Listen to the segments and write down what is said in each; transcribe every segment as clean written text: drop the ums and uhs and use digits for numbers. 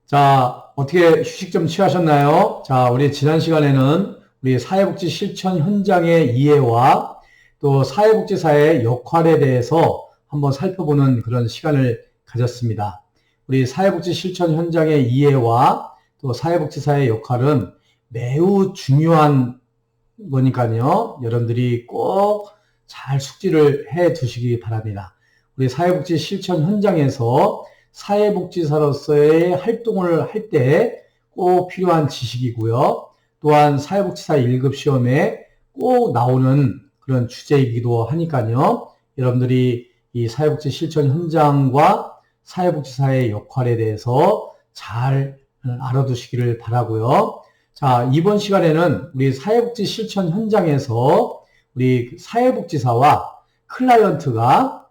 자, 어떻게 휴식 좀 취하셨나요? 자, 우리 지난 시간에는 우리 사회복지 실천 현장의 이해와 또 사회복지사의 역할에 대해서 한번 살펴보는 그런 시간을 가졌습니다. 우리 사회복지 실천 현장의 이해와 또 사회복지사의 역할은 매우 중요한 거니까요. 여러분들이 꼭 잘 숙지를 해 두시기 바랍니다. 우리 사회복지 실천 현장에서 사회복지사로서의 활동을 할 때 꼭 필요한 지식이고요. 또한 사회복지사 1급 시험에 꼭 나오는 그런 주제이기도 하니까요. 여러분들이 이 사회복지 실천 현장과 사회복지사의 역할에 대해서 잘 알아두시기를 바라고요. 자, 이번 시간에는 우리 사회복지 실천 현장에서 우리 사회복지사와 클라이언트가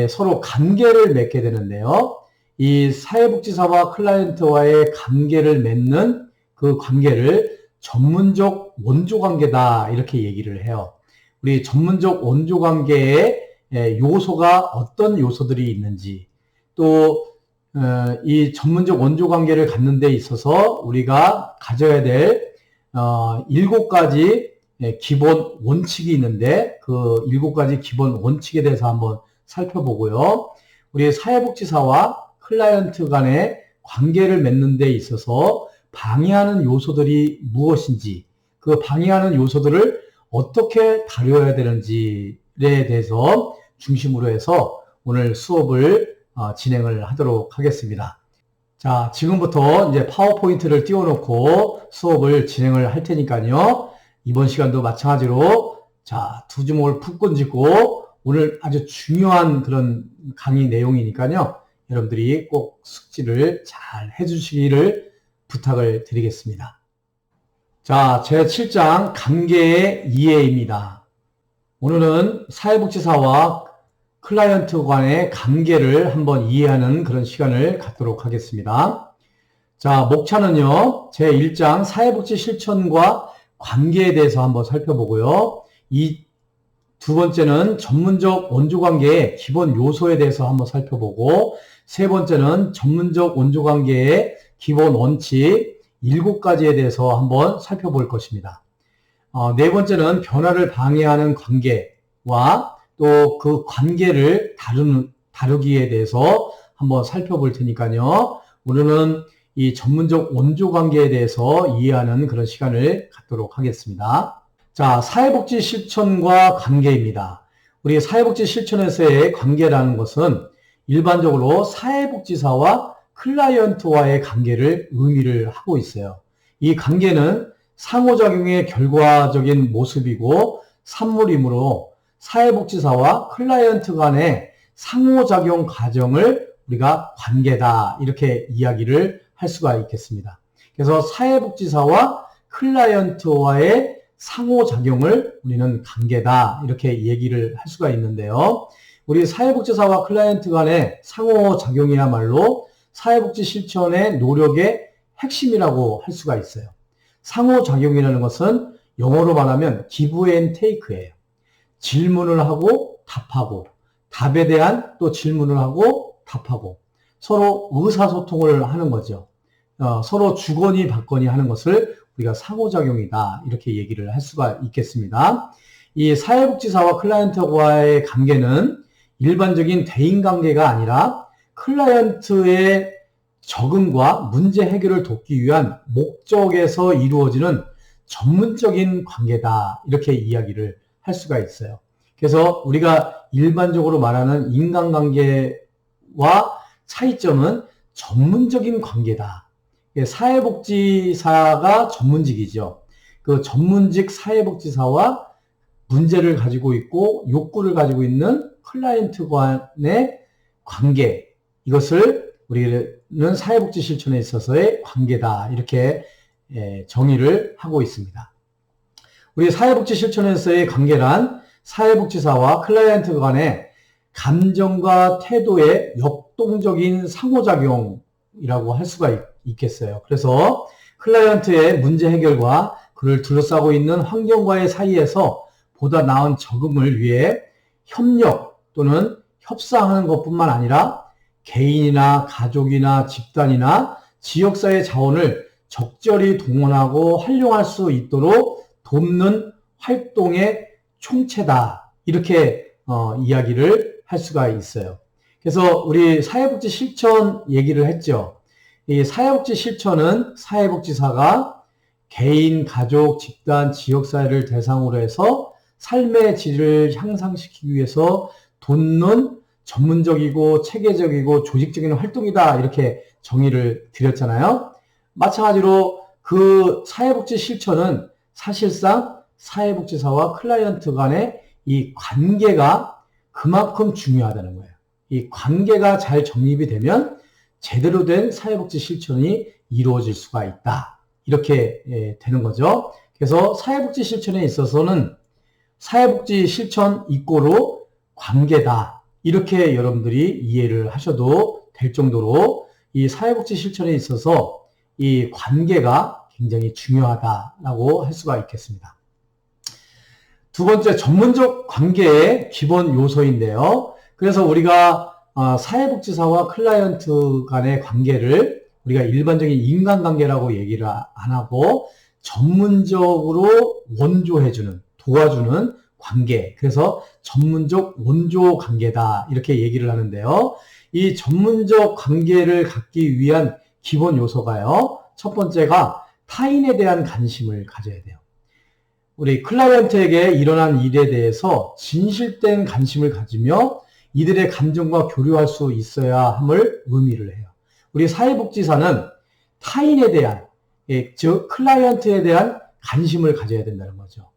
서로 관계를 맺게 되는데요. 이 사회복지사와 클라이언트와의 관계를 맺는 그 관계를 전문적 원조관계다 이렇게 얘기를 해요. 우리 전문적 원조관계의 요소가 어떤 요소들이 있는지 또 이 전문적 원조관계를 갖는 데 있어서 우리가 가져야 될 7가지 기본 원칙이 있는데 그 7가지 기본 원칙에 대해서 한번 살펴보고요. 우리 사회복지사와 클라이언트 간의 관계를 맺는 데 있어서 방해하는 요소들이 무엇인지 그 방해하는 요소들을 어떻게 다뤄야 되는지에 대해서 중심으로 해서 오늘 수업을 진행을 하도록 하겠습니다. 자, 지금부터 이제 파워포인트를 띄워놓고 수업을 진행을 할 테니까요. 이번 시간도 마찬가지로 자, 두 주먹을 푹 끈쥐고 오늘 아주 중요한 그런 강의 내용이니까요. 여러분들이 꼭 숙지를 잘 해주시기를 부탁을 드리겠습니다. 자, 제7장 관계의 이해입니다. 오늘은 사회복지사와 클라이언트 간의 관계를 한번 이해하는 그런 시간을 갖도록 하겠습니다. 자, 목차는요, 제1장 사회복지 실천과 관계에 대해서 한번 살펴보고요. 이 두 번째는 전문적 원조관계의 기본 요소에 대해서 한번 살펴보고, 세 번째는 전문적 원조관계의 기본 원칙 7가지에 대해서 한번 살펴볼 것입니다. 네 번째는 변화를 방해하는 관계와 또 그 관계를 다루기에 대해서 한번 살펴볼 테니까요. 오늘은 이 전문적 원조관계에 대해서 이해하는 그런 시간을 갖도록 하겠습니다. 자, 사회복지 실천과 관계입니다. 우리 사회복지 실천에서의 관계라는 것은 일반적으로 사회복지사와 클라이언트와의 관계를 의미를 하고 있어요. 이 관계는 상호작용의 결과적인 모습이고 산물이므로 사회복지사와 클라이언트 간의 상호작용 과정을 우리가 관계다 이렇게 이야기를 할 수가 있겠습니다. 그래서 사회복지사와 클라이언트와의 상호작용을 우리는 관계다 이렇게 얘기를 할 수가 있는데요. 우리 사회복지사와 클라이언트 간의 상호작용이야말로 사회복지 실천의 노력의 핵심이라고 할 수가 있어요. 상호작용이라는 것은 영어로 말하면 give and take예요. 질문을 하고 답하고 답에 대한 또 질문을 하고 답하고 서로 의사소통을 하는 거죠. 서로 주거니 받거니 하는 것을 우리가 상호작용이다 이렇게 얘기를 할 수가 있겠습니다. 이 사회복지사와 클라이언트와의 관계는 일반적인 대인관계가 아니라 클라이언트의 적응과 문제 해결을 돕기 위한 목적에서 이루어지는 전문적인 관계다 이렇게 이야기를 할 수가 있어요. 그래서 우리가 일반적으로 말하는 인간관계와 차이점은 전문적인 관계다. 사회복지사가 전문직이죠. 그 전문직 사회복지사와 문제를 가지고 있고 욕구를 가지고 있는 클라이언트 간의 관계, 이것을 우리는 사회복지 실천에 있어서의 관계다 이렇게 정의를 하고 있습니다. 우리 사회복지 실천에서의 관계란 사회복지사와 클라이언트 간의 감정과 태도의 역동적인 상호작용이라고 할 수가 있겠어요. 그래서 클라이언트의 문제 해결과 그를 둘러싸고 있는 환경과의 사이에서 보다 나은 적응을 위해 협력 또는 협상하는 것뿐만 아니라 개인이나 가족이나 집단이나 지역사회 자원을 적절히 동원하고 활용할 수 있도록 돕는 활동의 총체다. 이렇게 이야기를 할 수가 있어요. 그래서 우리 사회복지 실천 얘기를 했죠. 이 사회복지 실천은 사회복지사가 개인, 가족, 집단, 지역사회를 대상으로 해서 삶의 질을 향상시키기 위해서 돕는 전문적이고 체계적이고 조직적인 활동이다. 이렇게 정의를 드렸잖아요. 마찬가지로 그 사회복지 실천은 사실상 사회복지사와 클라이언트 간의 이 관계가 그만큼 중요하다는 거예요. 이 관계가 잘 정립이 되면 제대로 된 사회복지 실천이 이루어질 수가 있다. 이렇게 되는 거죠. 그래서 사회복지 실천에 있어서는 사회복지 실천 이꼬로 관계다. 이렇게 여러분들이 이해를 하셔도 될 정도로 이 사회복지 실천에 있어서 이 관계가 굉장히 중요하다라고 할 수가 있겠습니다. 두 번째, 전문적 관계의 기본 요소인데요. 그래서 우리가 사회복지사와 클라이언트 간의 관계를 우리가 일반적인 인간관계라고 얘기를 안 하고 전문적으로 원조해주는, 도와주는 관계. 그래서 전문적 원조 관계다. 이렇게 얘기를 하는데요. 이 전문적 관계를 갖기 위한 기본 요소가요. 첫 번째가 타인에 대한 관심을 가져야 돼요. 우리 클라이언트에게 일어난 일에 대해서 진실된 관심을 가지며 이들의 감정과 교류할 수 있어야 함을 의미를 해요. 우리 사회복지사는 타인에 대한, 즉 클라이언트에 대한 관심을 가져야 된다는 거죠.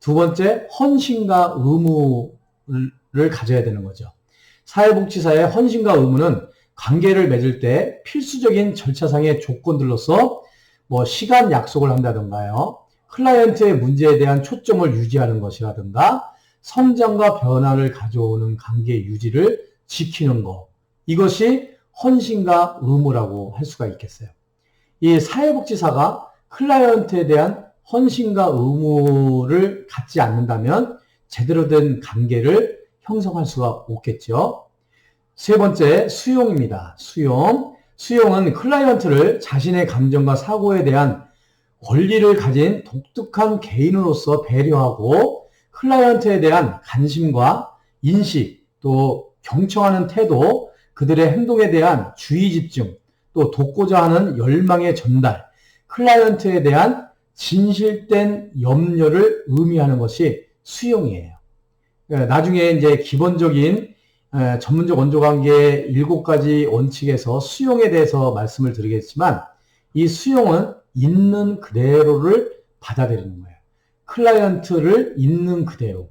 두 번째, 헌신과 의무를 가져야 되는 거죠. 사회복지사의 헌신과 의무는 관계를 맺을 때 필수적인 절차상의 조건들로서 시간 약속을 한다든가요. 클라이언트의 문제에 대한 초점을 유지하는 것이라든가 성장과 변화를 가져오는 관계 유지를 지키는 것. 이것이 헌신과 의무라고 할 수가 있겠어요. 이 사회복지사가 클라이언트에 대한 헌신과 의무를 갖지 않는다면 제대로 된 관계를 형성할 수가 없겠죠. 세 번째, 수용입니다. 수용. 수용은 클라이언트를 자신의 감정과 사고에 대한 권리를 가진 독특한 개인으로서 배려하고 클라이언트에 대한 관심과 인식, 또 경청하는 태도, 그들의 행동에 대한 주의 집중, 또 돕고자 하는 열망의 전달, 클라이언트에 대한 진실된 염려를 의미하는 것이 수용이에요. 나중에 이제 기본적인 전문적 원조관계 7가지 원칙에서 수용에 대해서 말씀을 드리겠지만 이 수용은 있는 그대로를 받아들이는 거예요. 클라이언트를 있는 그대로.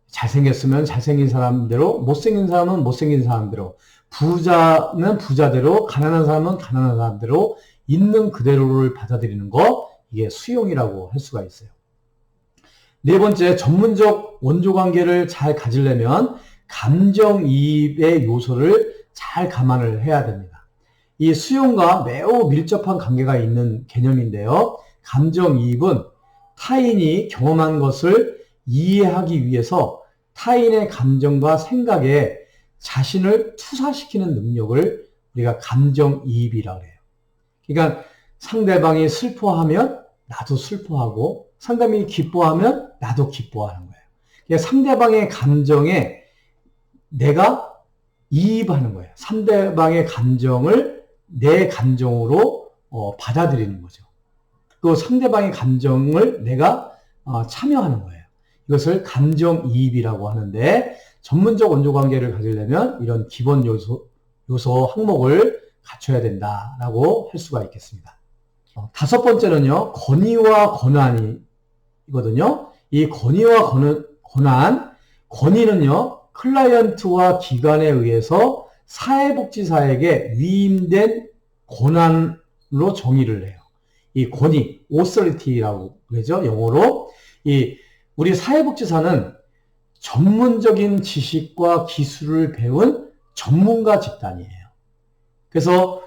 잘생겼으면 잘생긴 사람대로, 못생긴 사람은 못생긴 사람대로, 부자는 부자대로, 가난한 사람은 가난한 사람대로 있는 그대로를 받아들이는 거, 이게 수용이라고 할 수가 있어요. 네 번째, 전문적 원조관계를 잘 가지려면 감정이입의 요소를 잘 감안을 해야 됩니다. 이 수용과 매우 밀접한 관계가 있는 개념인데요. 감정이입은 타인이 경험한 것을 이해하기 위해서 타인의 감정과 생각에 자신을 투사시키는 능력을 우리가 감정이입이라고 해요. 그러니까 상대방이 슬퍼하면 나도 슬퍼하고 상대방이 기뻐하면 나도 기뻐하는 거예요. 그러니까 상대방의 감정에 내가 이입하는 거예요. 상대방의 감정을 내 감정으로 받아들이는 거죠. 또 상대방의 감정을 내가 참여하는 거예요. 이것을 감정이입이라고 하는데 전문적 원조관계를 가지려면 이런 기본 요소 항목을 갖춰야 된다라고 할 수가 있겠습니다. 다섯 번째는요, 권위와 권한이거든요. 이 권위와 권위는요, 클라이언트와 기관에 의해서 사회복지사에게 위임된 권한으로 정의를 해요. 이 권위, authority라고 그러죠, 영어로. 우리 사회복지사는 전문적인 지식과 기술을 배운 전문가 집단이에요. 그래서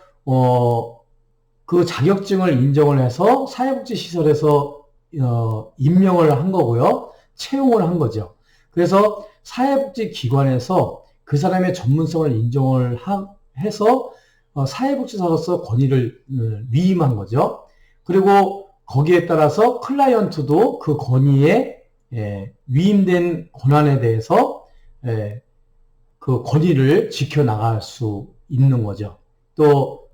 그 자격증을 인정을 해서 사회복지시설에서 임명을 한 거고요. 채용을 한 거죠. 그래서 사회복지기관에서 그 사람의 전문성을 인정을 해서 사회복지사로서 권위를 위임한 거죠. 그리고 거기에 따라서 클라이언트도 그 권위에 위임된 권한에 대해서 그 권위를 지켜나갈 수 있는 거죠. 또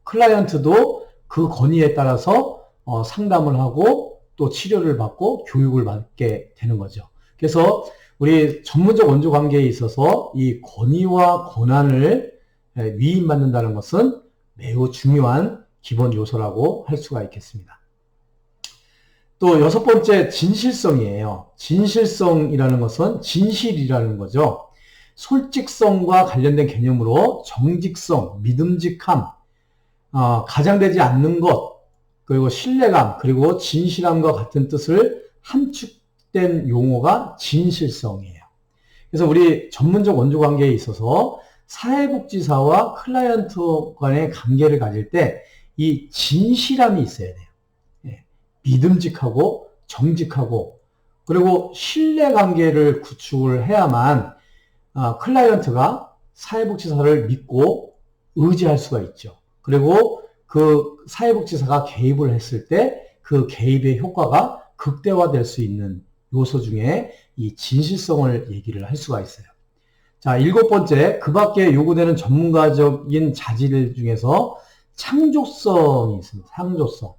클라이언트도 그 권위에 따라서 상담을 하고 또 치료를 받고 교육을 받게 되는 거죠. 그래서 우리 전문적 원조 관계에 있어서 이 권위와 권한을 위임받는다는 것은 매우 중요한 기본 요소라고 할 수가 있겠습니다. 또 여섯 번째, 진실성이에요. 진실성이라는 것은 진실이라는 거죠. 솔직성과 관련된 개념으로 정직성, 믿음직함, 가장되지 않는 것, 그리고 신뢰감, 그리고 진실함과 같은 뜻을 함축된 용어가 진실성이에요. 그래서 우리 전문적 원조 관계에 있어서 사회복지사와 클라이언트 간의 관계를 가질 때 이 진실함이 있어야 돼요. 믿음직하고 정직하고 그리고 신뢰관계를 구축을 해야만 클라이언트가 사회복지사를 믿고 의지할 수가 있죠. 그리고 그 사회복지사가 개입을 했을 때 그 개입의 효과가 극대화될 수 있는 요소 중에 이 진실성을 얘기를 할 수가 있어요. 자, 일곱 번째, 그 밖에 요구되는 전문가적인 자질 중에서 창조성이 있습니다. 창조성.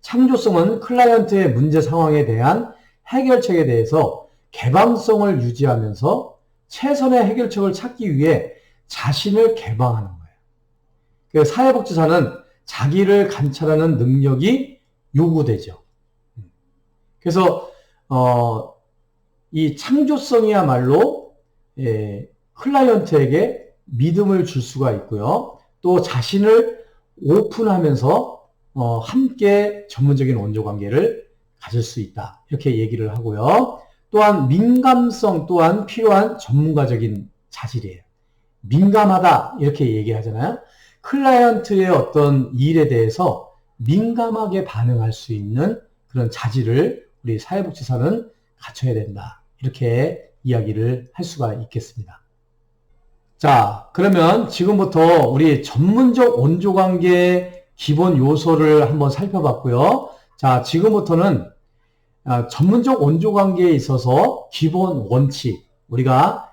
창조성은 클라이언트의 문제 상황에 대한 해결책에 대해서 개방성을 유지하면서 최선의 해결책을 찾기 위해 자신을 개방하는 거예요. 그래서 사회복지사는 자기를 관찰하는 능력이 요구되죠. 그래서 이 창조성이야말로 클라이언트에게 믿음을 줄 수가 있고요. 또 자신을 오픈하면서 함께 전문적인 원조 관계를 가질 수 있다. 이렇게 얘기를 하고요. 또한 민감성 또한 필요한 전문가적인 자질이에요. 민감하다 이렇게 얘기하잖아요. 클라이언트의 어떤 일에 대해서 민감하게 반응할 수 있는 그런 자질을 우리 사회복지사는 갖춰야 된다. 이렇게 이야기를 할 수가 있겠습니다. 자, 그러면 지금부터 우리 전문적 원조관계 기본 요소를 한번 살펴봤고요. 자, 지금부터는 전문적 원조관계에 있어서 기본 원칙, 우리가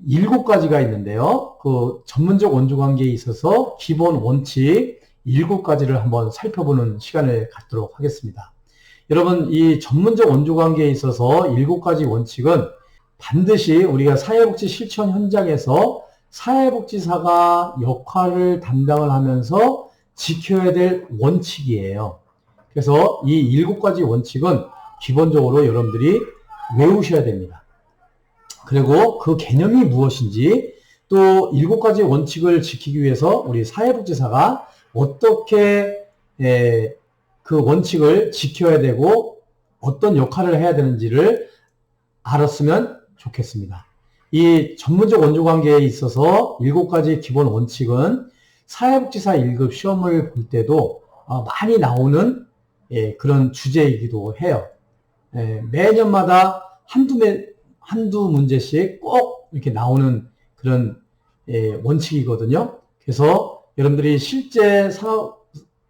7가지가 있는데요. 그 전문적 원조관계에 있어서 기본 원칙 7가지를 한번 살펴보는 시간을 갖도록 하겠습니다. 여러분, 이 전문적 원조관계에 있어서 7가지 원칙은 반드시 우리가 사회복지 실천 현장에서 사회복지사가 역할을 담당을 하면서 지켜야 될 원칙이에요. 그래서 이 7가지 원칙은 기본적으로 여러분들이 외우셔야 됩니다. 그리고 그 개념이 무엇인지 또 7가지 원칙을 지키기 위해서 우리 사회복지사가 어떻게 그 원칙을 지켜야 되고 어떤 역할을 해야 되는지를 알았으면 좋겠습니다. 이 전문적 원조관계에 있어서 7가지 기본 원칙은 사회복지사 1급 시험을 볼 때도 많이 나오는 그런 주제이기도 해요. 매년마다 한두 문제씩 꼭 이렇게 나오는 그런 원칙이거든요. 그래서 여러분들이 실제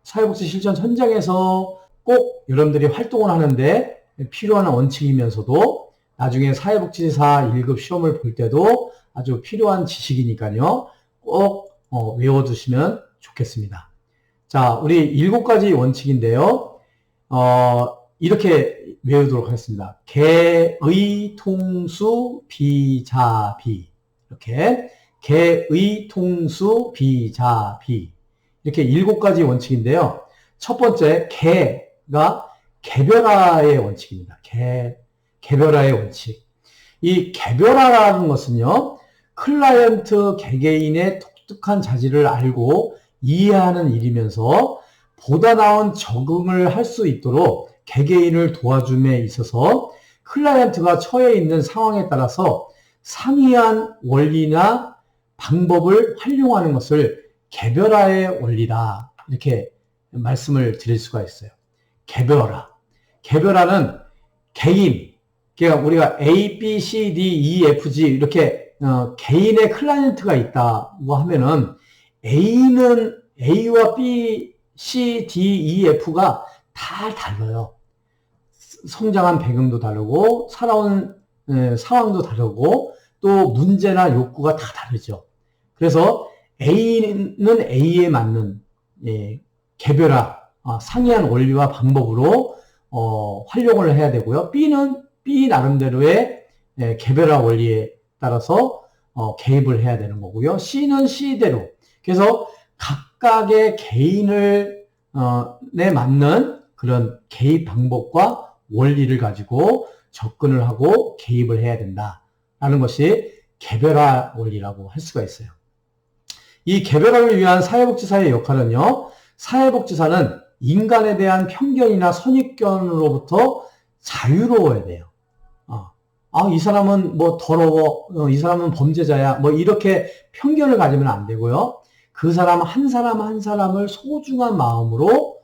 사회복지 실천 현장에서 꼭 여러분들이 활동을 하는데 필요한 원칙이면서도 나중에 사회복지사 1급 시험을 볼 때도 아주 필요한 지식이니까요. 꼭 외워두시면 좋겠습니다. 자, 우리 7가지 원칙인데요. 이렇게 외우도록 하겠습니다. 개의, 통수, 비자비. 이렇게 개의, 통수, 비자비. 이렇게 7가지 원칙인데요. 첫 번째, 개가 개별화의 원칙입니다. 개별화의 원칙. 이 개별화라는 것은요, 클라이언트 개개인의 독특한 자질을 알고 이해하는 일이면서 보다 나은 적응을 할 수 있도록 개개인을 도와줌에 있어서 클라이언트가 처해 있는 상황에 따라서 상이한 원리나 방법을 활용하는 것을 개별화의 원리다. 이렇게 말씀을 드릴 수가 있어요. 개별화. 개별화는 개인, 그러니까 우리가 A, B, C, D, E, F, G 이렇게 개인의 클라이언트가 있다고 하면은 A는 A와 B, C, D, E, F가 다 달라요. 성장한 배경도 다르고 살아온 상황도 다르고 또 문제나 욕구가 다 다르죠. 그래서 A는 A에 맞는 개별화, 상이한 원리와 방법으로 활용을 해야 되고요. B는 B 나름대로의 개별화 원리에 따라서 개입을 해야 되는 거고요. C는 C대로. 그래서 각각의 개인을 내 맞는 그런 개입 방법과 원리를 가지고 접근을 하고 개입을 해야 된다라는 것이 개별화 원리라고 할 수가 있어요. 이 개별화를 위한 사회복지사의 역할은요, 사회복지사는 인간에 대한 편견이나 선입견으로부터 자유로워야 돼요. 이 사람은 뭐 더러워, 이 사람은 범죄자야, 뭐 이렇게 편견을 가지면 안 되고요. 그 사람 한 사람을 소중한 마음으로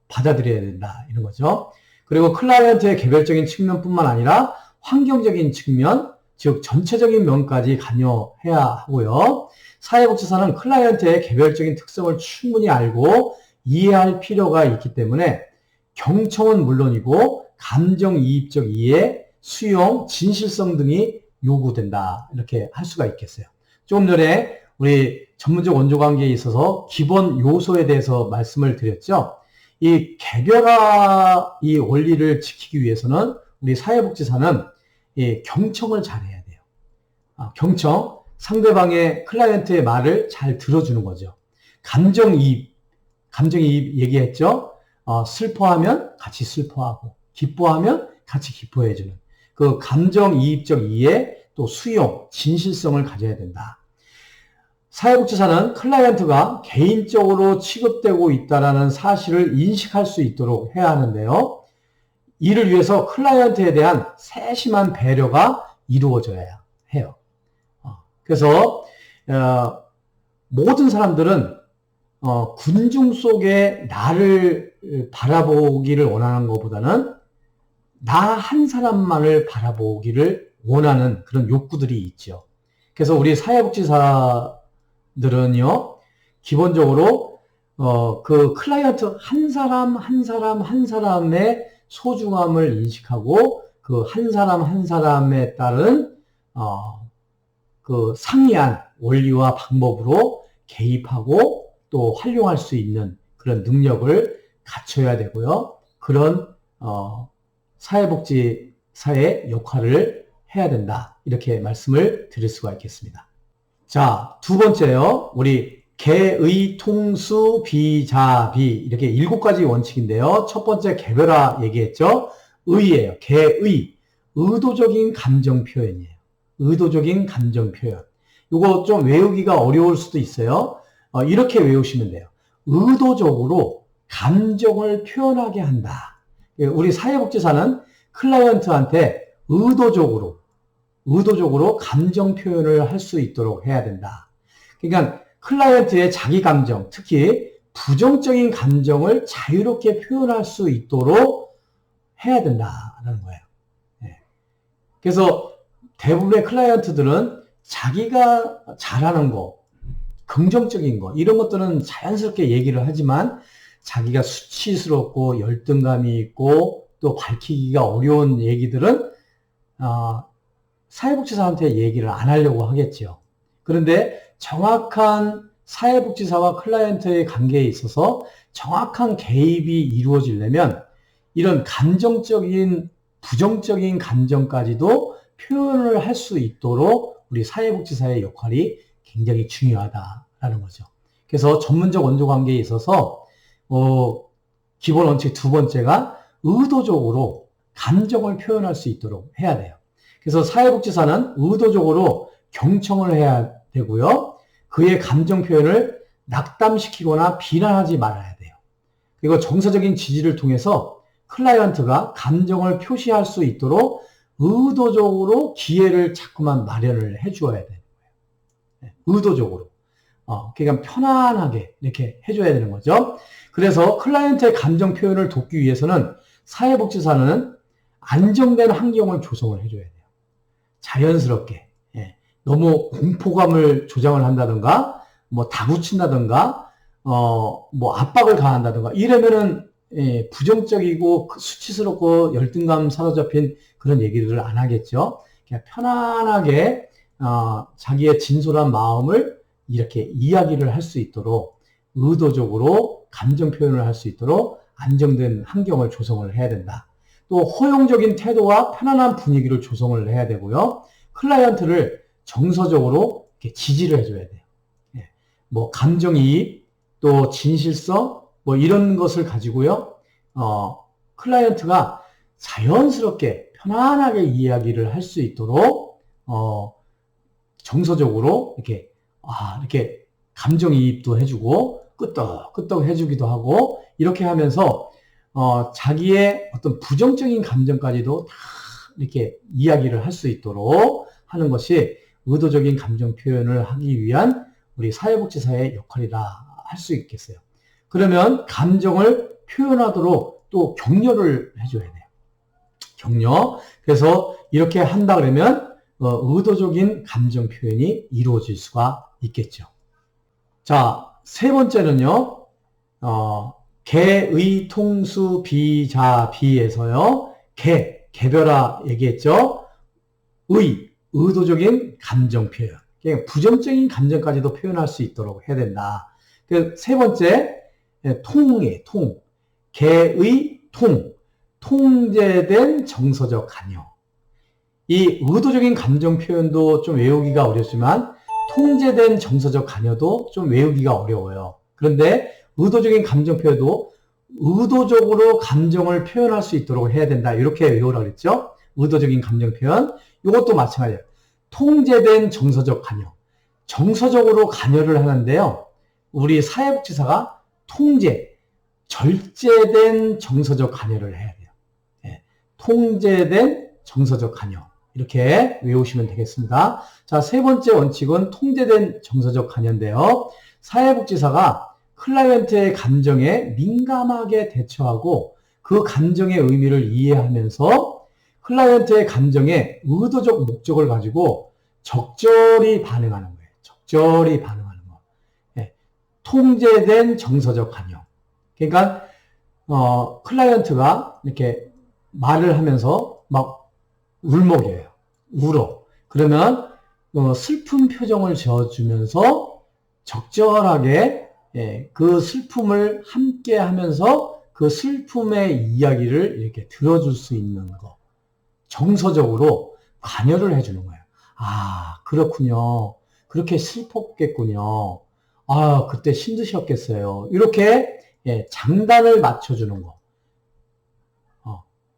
받아들여야 된다, 이런 거죠. 그리고 클라이언트의 개별적인 측면뿐만 아니라 환경적인 측면, 즉 전체적인 면까지 관여해야 하고요. 사회복지사는 클라이언트의 개별적인 특성을 충분히 알고 이해할 필요가 있기 때문에 경청은 물론이고 감정이입적 이해, 수용, 진실성 등이 요구된다, 이렇게 할 수가 있겠어요. 조금 전에 우리 전문적 원조관계에 있어서 기본 요소에 대해서 말씀을 드렸죠. 이 개별화 이 원리를 지키기 위해서는 우리 사회복지사는 경청을 잘해야 돼요. 경청, 상대방의 클라이언트의 말을 잘 들어주는 거죠. 감정이입 얘기했죠. 슬퍼하면 같이 슬퍼하고 기뻐하면 같이 기뻐해주는 그 감정이입적 이해, 또 수용, 진실성을 가져야 된다. 사회복지사는 클라이언트가 개인적으로 취급되고 있다는 사실을 인식할 수 있도록 해야 하는데요. 이를 위해서 클라이언트에 대한 세심한 배려가 이루어져야 해요. 그래서 모든 사람들은 군중 속에 나를 바라보기를 원하는 것보다는 나 한 사람만을 바라보기를 원하는 그런 욕구들이 있죠. 그래서 우리 사회복지사들은요, 기본적으로 그 클라이언트 한 사람의 소중함을 인식하고 그 한 사람에 따른 그 상이한 원리와 방법으로 개입하고 또 활용할 수 있는 그런 능력을 갖춰야 되고요. 그런 사회복지사의 역할을 해야 된다, 이렇게 말씀을 드릴 수가 있겠습니다. 자, 두 번째요. 우리 개의 통수 비자비, 이렇게 7가지 원칙인데요. 첫 번째 개별화 얘기했죠. 의예요. 개의, 의도적인 감정 표현이에요. 의도적인 감정 표현. 이거 좀 외우기가 어려울 수도 있어요. 이렇게 외우시면 돼요. 의도적으로 감정을 표현하게 한다. 우리 사회복지사는 클라이언트한테 의도적으로 감정 표현을 할 수 있도록 해야 된다. 그러니까 클라이언트의 자기 감정, 특히 부정적인 감정을 자유롭게 표현할 수 있도록 해야 된다라는 거예요. 그래서 대부분의 클라이언트들은 자기가 잘하는 거, 긍정적인 거, 이런 것들은 자연스럽게 얘기를 하지만 자기가 수치스럽고 열등감이 있고 또 밝히기가 어려운 얘기들은 사회복지사한테 얘기를 안 하려고 하겠죠. 그런데 정확한 사회복지사와 클라이언트의 관계에 있어서 정확한 개입이 이루어지려면 이런 감정적인, 부정적인 감정까지도 표현을 할 수 있도록 우리 사회복지사의 역할이 굉장히 중요하다라는 거죠. 그래서 전문적 원조관계에 있어서 기본 원칙 두 번째가 의도적으로 감정을 표현할 수 있도록 해야 돼요. 그래서 사회복지사는 의도적으로 경청을 해야 되고요. 그의 감정 표현을 낙담시키거나 비난하지 말아야 돼요. 그리고 정서적인 지지를 통해서 클라이언트가 감정을 표시할 수 있도록 의도적으로 기회를 자꾸만 마련을 해주어야 되는 거예요. 의도적으로. 그러니까 편안하게 이렇게 해줘야 되는 거죠. 그래서 클라이언트의 감정 표현을 돕기 위해서는 사회복지사는 안정된 환경을 조성을 해줘야 돼요. 자연스럽게. 너무 공포감을 조장을 한다든가, 뭐 다구친다든가, 뭐 압박을 가한다든가 이러면은 부정적이고 수치스럽고 열등감 사로잡힌 그런 얘기들을 안 하겠죠. 그냥 편안하게 자기의 진솔한 마음을 이렇게 이야기를 할 수 있도록 의도적으로 감정 표현을 할 수 있도록 안정된 환경을 조성을 해야 된다. 또 허용적인 태도와 편안한 분위기를 조성을 해야 되고요. 클라이언트를 정서적으로 이렇게 지지를 해줘야 돼요. 뭐 감정이입, 또 진실성, 뭐 이런 것을 가지고요. 클라이언트가 자연스럽게 편안하게 이야기를 할 수 있도록 정서적으로 이렇게 감정이입도 해주고 끄떡끄떡 해주기도 하고 이렇게 하면서 자기의 어떤 부정적인 감정까지도 다 이렇게 이야기를 할 수 있도록 하는 것이 의도적인 감정 표현을 하기 위한 우리 사회복지사의 역할이라 할 수 있겠어요. 그러면 감정을 표현하도록 또 격려를 해줘야 돼요. 격려. 그래서 이렇게 한다 그러면 의도적인 감정 표현이 이루어질 수가 있겠죠. 자, 세 번째는요. 개의 통수 비자비에서요. 개별화 얘기했죠. 의도적인 감정 표현. 그러니까 부정적인 감정까지도 표현할 수 있도록 해야 된다. 세 번째, 통의 통. 개의 통제된 정서적 관여. 이 의도적인 감정 표현도 좀 외우기가 어렵지만 통제된 정서적 관여도 좀 외우기가 어려워요. 그런데 의도적인 감정 표현도 의도적으로 감정을 표현할 수 있도록 해야 된다. 이렇게 외우라고 그랬죠. 의도적인 감정 표현. 이것도 마찬가지예요. 통제된 정서적 관여. 정서적으로 관여를 하는데요. 우리 사회복지사가 절제된 정서적 관여를 해야 돼요. 통제된 정서적 관여. 이렇게 외우시면 되겠습니다. 자, 세 번째 원칙은 통제된 정서적 관여인데요. 사회복지사가 클라이언트의 감정에 민감하게 대처하고 그 감정의 의미를 이해하면서 클라이언트의 감정에 의도적 목적을 가지고 적절히 반응하는 거예요. 적절히 반응하는 거. 통제된 정서적 관여. 그러니까 클라이언트가 이렇게 말을 하면서 막 울먹여요. 울어. 그러면 슬픈 표정을 지어주면서 적절하게 그 슬픔을 함께 하면서 그 슬픔의 이야기를 이렇게 들어줄 수 있는 거. 정서적으로 관여를 해주는 거예요. 아, 그렇군요. 그렇게 슬펐겠군요. 아, 그때 힘드셨겠어요. 이렇게 장단을 맞춰주는 거.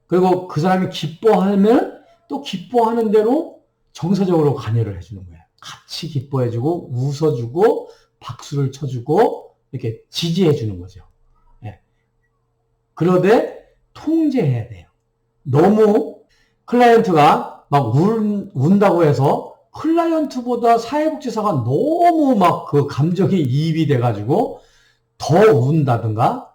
그리고 그 사람이 기뻐하면 또 기뻐하는 대로 정서적으로 관여를 해주는 거예요. 같이 기뻐해주고 웃어주고 박수를 쳐주고 이렇게 지지해주는 거죠. 그러되 통제해야 돼요. 너무 클라이언트가 막 운다고 해서 클라이언트보다 사회복지사가 너무 막 그 감정이 이입이 돼가지고 더 운다든가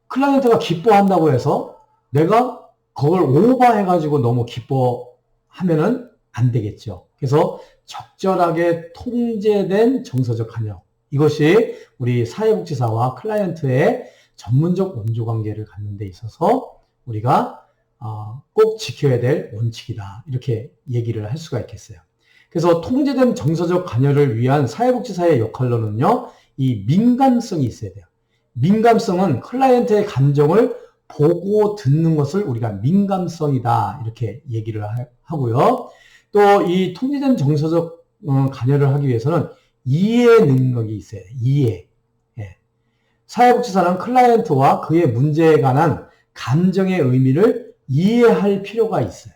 클라이언트가 기뻐한다고 해서 내가 그걸 오버해가지고 너무 기뻐하면은 안 되겠죠. 그래서 적절하게 통제된 정서적 관여. 이것이 우리 사회복지사와 클라이언트의 전문적 원조관계를 갖는 데 있어서 우리가 꼭 지켜야 될 원칙이다. 이렇게 얘기를 할 수가 있겠어요. 그래서 통제된 정서적 관여를 위한 사회복지사의 역할로는요, 이 민감성이 있어야 돼요. 민감성은 클라이언트의 감정을 보고 듣는 것을 우리가 민감성이다. 이렇게 얘기를 하고요. 또 이 통제된 정서적 관여를 하기 위해서는 이해 능력이 있어야 돼요. 이해. 사회복지사는 클라이언트와 그의 문제에 관한 감정의 의미를 이해할 필요가 있어요.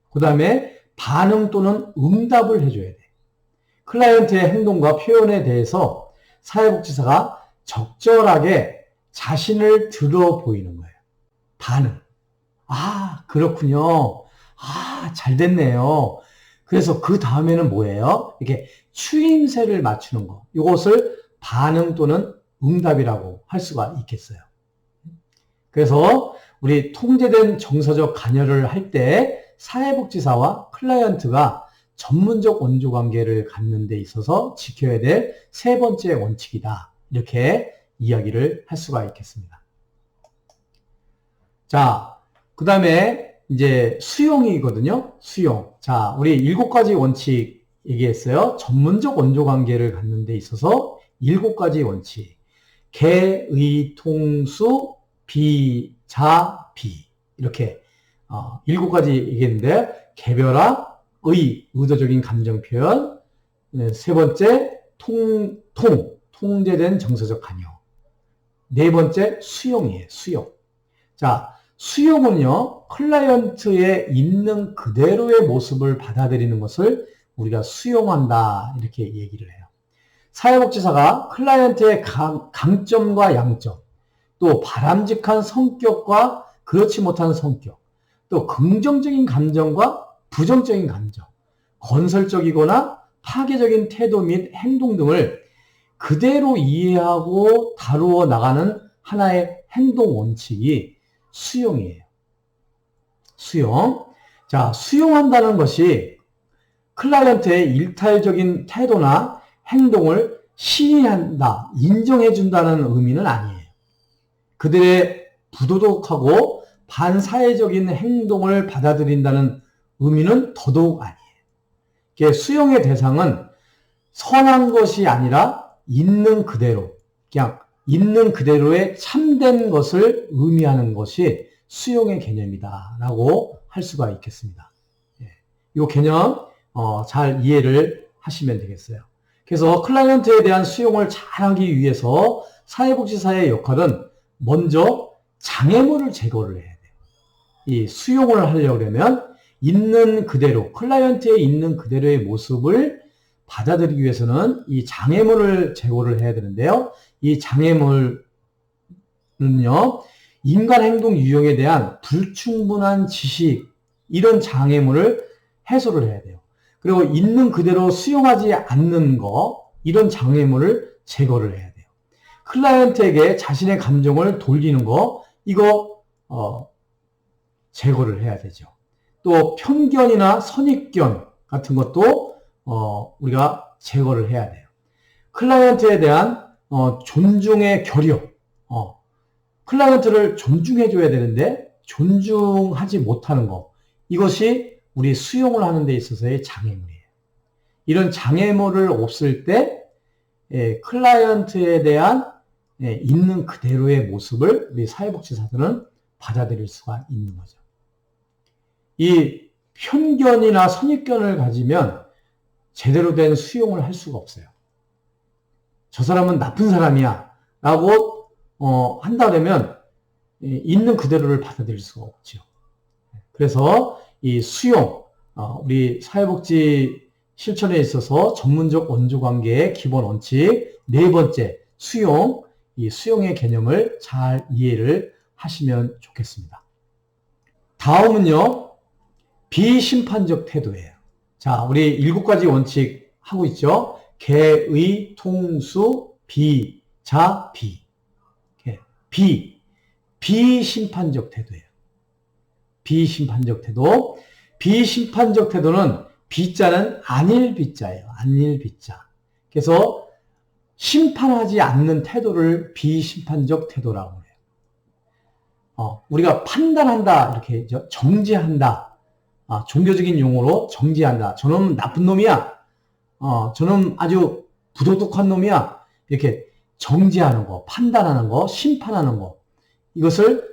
그 다음에 반응 또는 응답을 해줘야 돼요. 클라이언트의 행동과 표현에 대해서 사회복지사가 적절하게 자신을 들어 보이는 거예요. 반응. 아, 그렇군요. 아, 잘 됐네요. 그래서 그 다음에는 뭐예요? 이렇게 추임새를 맞추는 거. 이것을 반응 또는 응답이라고 할 수가 있겠어요. 그래서 우리 통제된 정서적 관여를 할 때 사회복지사와 클라이언트가 전문적 원조관계를 갖는 데 있어서 지켜야 될 세 번째 원칙이다. 이렇게 이야기를 할 수가 있겠습니다. 자, 그 다음에 이제 수용이거든요. 수용. 자, 우리 7가지 원칙 얘기했어요. 전문적 원조 관계를 갖는 데 있어서 7가지 원칙. 개, 의, 통수, 비, 자, 비. 이렇게 7가지 얘기했는데, 개별화, 의도적인 감정 표현, 세 번째, 통제된 정서적 관여. 네 번째, 수용이에요. 수용. 자, 수용은요, 클라이언트의 있는 그대로의 모습을 받아들이는 것을 우리가 수용한다, 이렇게 얘기를 해요. 사회복지사가 클라이언트의 강점과 양점, 또 바람직한 성격과 그렇지 못한 성격, 또 긍정적인 감정과 부정적인 감정, 건설적이거나 파괴적인 태도 및 행동 등을 그대로 이해하고 다루어 나가는 하나의 행동 원칙이 수용이에요. 수용. 자, 수용한다는 것이 클라이언트의 일탈적인 태도나 행동을 시인한다, 인정해준다는 의미는 아니에요. 그들의 부도덕하고 반사회적인 행동을 받아들인다는 의미는 더더욱 아니에요. 수용의 대상은 선한 것이 아니라 있는 그대로, 그냥 있는 그대로의 참된 것을 의미하는 것이 수용의 개념이다 라고 할 수가 있겠습니다. 이 개념 잘 이해를 하시면 되겠어요. 그래서 클라이언트에 대한 수용을 잘하기 위해서 사회복지사의 역할은 먼저 장애물을 제거를 해야 돼요. 이 수용을 하려고 하면 있는 그대로, 클라이언트의 있는 그대로의 모습을 받아들이기 위해서는 이 장애물을 제거를 해야 되는데요. 이 장애물은요, 인간 행동 유형에 대한 불충분한 지식, 이런 장애물을 해소를 해야 돼요. 그리고 있는 그대로 수용하지 않는 거, 이런 장애물을 제거를 해야 돼요. 클라이언트에게 자신의 감정을 돌리는 거, 이거 제거를 해야 되죠. 또 편견이나 선입견 같은 것도 우리가 제거를 해야 돼요. 클라이언트에 대한 존중의 결여, 클라이언트를 존중해줘야 되는데 존중하지 못하는 것, 이것이 우리 수용을 하는 데 있어서의 장애물이에요. 이런 장애물을 없앨 때 클라이언트에 대한 있는 그대로의 모습을 우리 사회복지사들은 받아들일 수가 있는 거죠. 이 편견이나 선입견을 가지면 제대로 된 수용을 할 수가 없어요. 저 사람은 나쁜 사람이야 라고 한다면 있는 그대로를 받아들일 수가 없죠. 그래서 이 수용, 우리 사회복지 실천에 있어서 전문적 원조관계의 기본 원칙 네 번째, 수용, 이 수용의 개념을 잘 이해를 하시면 좋겠습니다. 다음은요, 비심판적 태도예요. 자, 우리 7가지 원칙 하고 있죠. 개의, 통수, 비, 자, 비. 비심판적 태도예요. 비심판적 태도. 비심판적 태도는 비자는 안일 비자예요. 안일 비자. 그래서 심판하지 않는 태도를 비심판적 태도라고 해요. 우리가 판단한다, 이렇게 정죄한다. 종교적인 용어로 정죄한다. 저놈은 나쁜 놈이야. 저놈 아주 부도덕한 놈이야. 이렇게 정죄하는 거, 판단하는 거, 심판하는 거. 이것을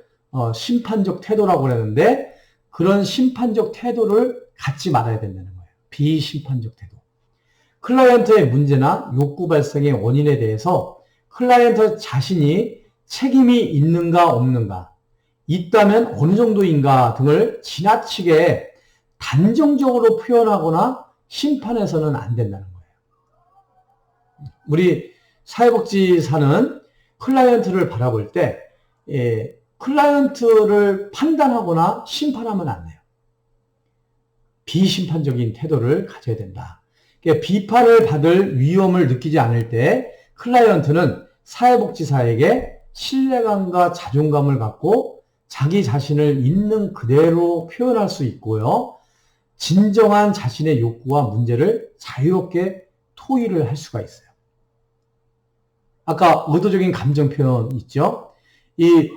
심판적 태도라고 하는데 그런 심판적 태도를 갖지 말아야 된다는 거예요. 비심판적 태도. 클라이언트의 문제나 욕구 발생의 원인에 대해서 클라이언트 자신이 책임이 있는가 없는가, 있다면 어느 정도인가 등을 지나치게 단정적으로 표현하거나 심판해서는 안 된다는 거예요. 우리 사회복지사는 클라이언트를 바라볼 때 클라이언트를 판단하거나 심판하면 안 돼요. 비심판적인 태도를 가져야 된다. 그러니까 비판을 받을 위험을 느끼지 않을 때 클라이언트는 사회복지사에게 신뢰감과 자존감을 갖고 자기 자신을 있는 그대로 표현할 수 있고요. 진정한 자신의 욕구와 문제를 자유롭게 토의를 할 수가 있어요. 아까 의도적인 감정 표현 있죠? 이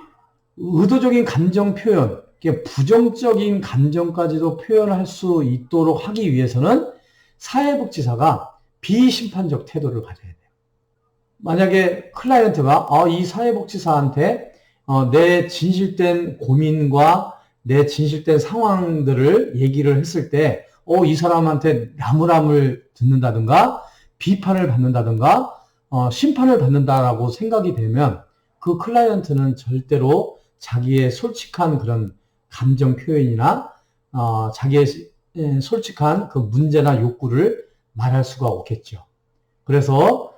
의도적인 감정 표현, 부정적인 감정까지도 표현할 수 있도록 하기 위해서는 사회복지사가 비심판적 태도를 가져야 돼요. 만약에 클라이언트가 이 사회복지사한테 내 진실된 고민과 내 진실된 상황들을 얘기를 했을 때 이 사람한테 나무람을 듣는다든가 비판을 받는다든가 심판을 받는다라고 생각이 되면 그 클라이언트는 절대로 자기의 솔직한 그런 감정 표현이나 자기의 솔직한 그 문제나 욕구를 말할 수가 없겠죠. 그래서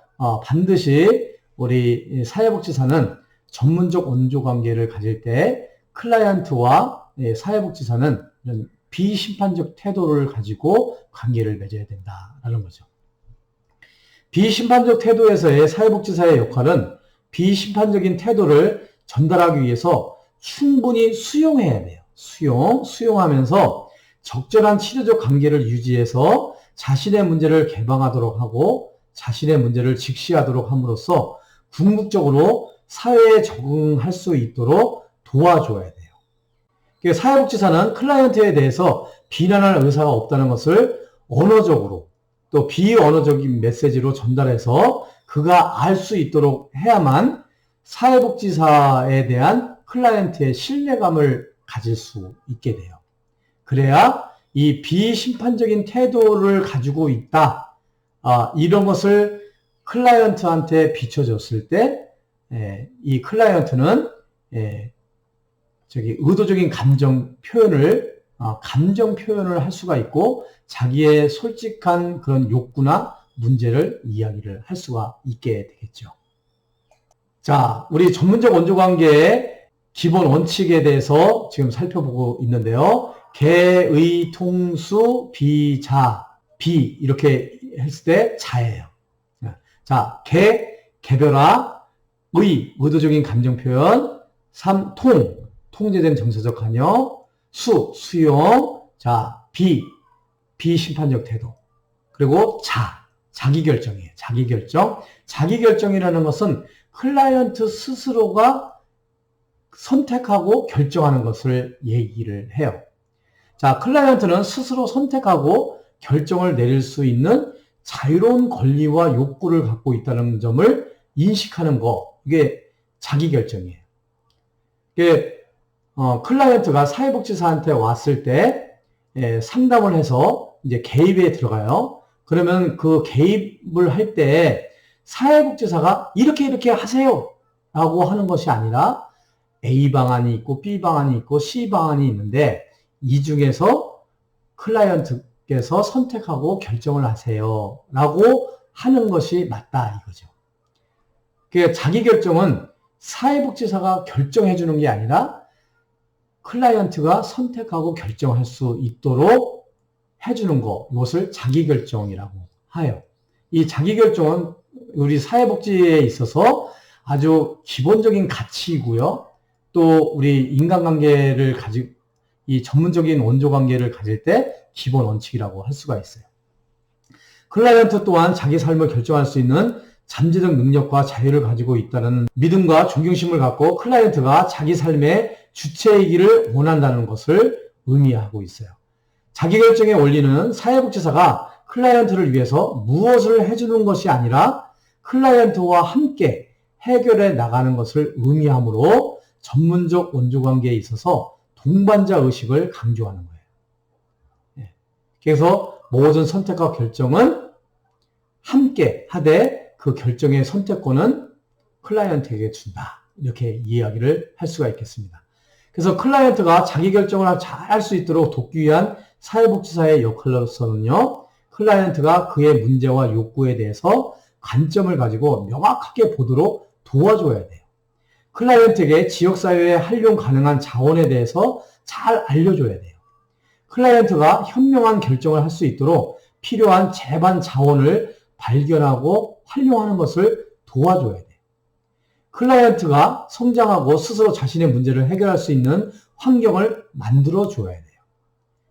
반드시 우리 사회복지사는 전문적 원조 관계를 가질 때 클라이언트와 사회복지사는 이런 비심판적 태도를 가지고 관계를 맺어야 된다라는 거죠. 비심판적 태도에서의 사회복지사의 역할은 비심판적인 태도를 전달하기 위해서 충분히 수용해야 돼요. 수용하면서 적절한 치료적 관계를 유지해서 자신의 문제를 개방하도록 하고 자신의 문제를 직시하도록 함으로써 궁극적으로 사회에 적응할 수 있도록 도와줘야 돼요. 사회복지사는 클라이언트에 대해서 비난할 의사가 없다는 것을 언어적으로 또 비언어적인 메시지로 전달해서 그가 알 수 있도록 해야만 사회복지사에 대한 클라이언트의 신뢰감을 가질 수 있게 돼요. 그래야 이 비심판적인 태도를 가지고 있다. 이런 것을 클라이언트한테 비춰줬을 때, 이 클라이언트는, 의도적인 감정 표현을 할 수가 있고, 자기의 솔직한 그런 욕구나 문제를 이야기를 할 수가 있게 되겠죠. 자, 우리 전문적 원조 관계의 기본 원칙에 대해서 지금 살펴보고 있는데요. 개의 통수 비자 비 이렇게 했을 때 자예요. 자, 개별화, 의도적인 감정 표현, 3 통제된 정서적 관여, 수용, 자, 비심판적 태도, 그리고 자기결정이에요. 자기결정이라는 것은 클라이언트 스스로가 선택하고 결정하는 것을 얘기를 해요. 자, 클라이언트는 스스로 선택하고 결정을 내릴 수 있는 자유로운 권리와 욕구를 갖고 있다는 점을 인식하는 거, 이게 자기결정이에요. 이게 클라이언트가 사회복지사한테 왔을 때 상담을 해서 이제 개입에 들어가요. 그러면 그 개입을 할 때 사회복지사가 이렇게 하세요 라고 하는 것이 아니라 A 방안이 있고 B 방안이 있고 C 방안이 있는데 이 중에서 클라이언트께서 선택하고 결정을 하세요 라고 하는 것이 맞다 이거죠. 그러니까 자기결정은 사회복지사가 결정해 주는 게 아니라 클라이언트가 선택하고 결정할 수 있도록 해주는 거, 이것을 자기결정이라고 해요. 이 자기결정은 우리 사회복지에 있어서 아주 기본적인 가치이고요. 또 우리 인간관계를 이 전문적인 원조관계를 가질 때 기본 원칙이라고 할 수가 있어요. 클라이언트 또한 자기 삶을 결정할 수 있는 잠재적 능력과 자유를 가지고 있다는 믿음과 존경심을 갖고 클라이언트가 자기 삶의 주체이기를 원한다는 것을 의미하고 있어요. 자기결정의 원리는 사회복지사가 클라이언트를 위해서 무엇을 해주는 것이 아니라 클라이언트와 함께 해결해 나가는 것을 의미하므로 전문적 원조관계에 있어서 동반자 의식을 강조하는 거예요. 그래서 모든 선택과 결정은 함께 하되 그 결정의 선택권은 클라이언트에게 준다. 이렇게 이야기를 할 수가 있겠습니다. 그래서 클라이언트가 자기 결정을 잘 할 수 있도록 돕기 위한 사회복지사의 역할로서는요, 클라이언트가 그의 문제와 욕구에 대해서 관점을 가지고 명확하게 보도록 도와줘야 돼요. 클라이언트에게 지역사회에 활용 가능한 자원에 대해서 잘 알려줘야 돼요. 클라이언트가 현명한 결정을 할 수 있도록 필요한 제반 자원을 발견하고 활용하는 것을 도와줘야 돼요. 클라이언트가 성장하고 스스로 자신의 문제를 해결할 수 있는 환경을 만들어줘야 돼요.